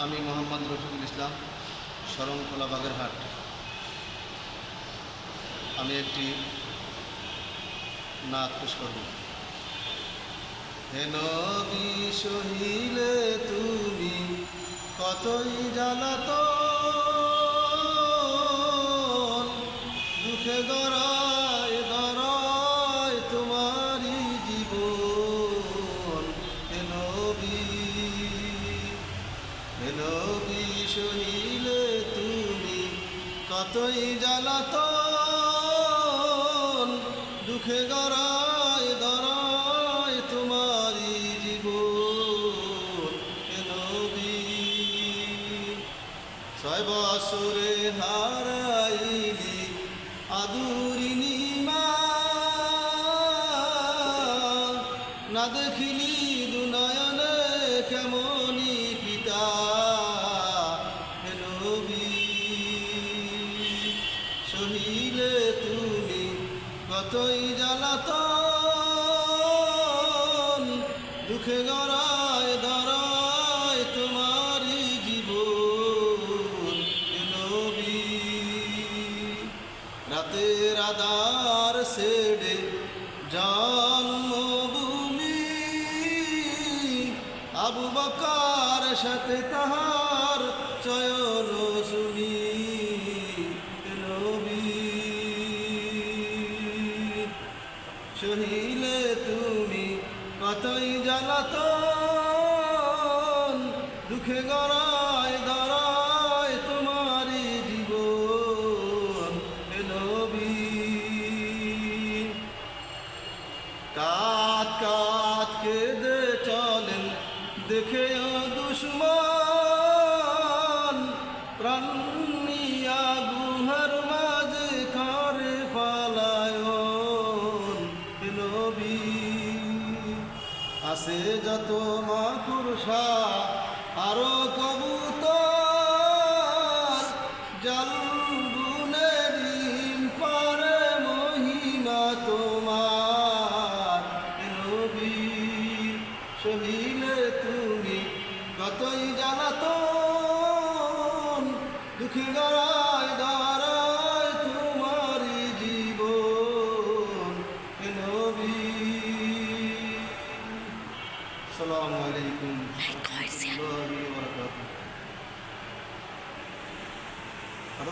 আমি মোহাম্মদ রফিকুল ইসলাম, শরণখোলা বাগেরহাট। আমি একটি নাত পেশ করব। হে নবী সহিলে তুমি কতই জ্বালাতন, দুঃখে গড়ায় দরায় তোমারি জীবন। হে নবী সহিলে তুমি কতই জ্বালাতন, দুঃখে গড়ায় দরায় তোমারি জীবন। হে নবী 6 বছরে হারাইলি আদুরিনী মা, না দেখিলি দুনয়নে কেমনি পিতা। হে নবী সহিলে তুমি কতই জ্বালাতন, দুঃখে গড়ায় দরায় তোমারি জীবন। হে নবী রাতের আধার ছেড়ে জন্মভূমি, আবু বকর সাথে তাহার চয়ন শুনি। হে নবী সহিলে তুমি কতই জ্বালাতন, দুঃখে গড়ায় দরায় তোমারি জীবন। হে নবী কাত কাত কেঁদে চলেন দেখে দুশ্মন, প্রাণ নিয়া গুহার মাঝে করে পালায়ন। হে নবী আছে যত মাকুরসা আরো কবুতর,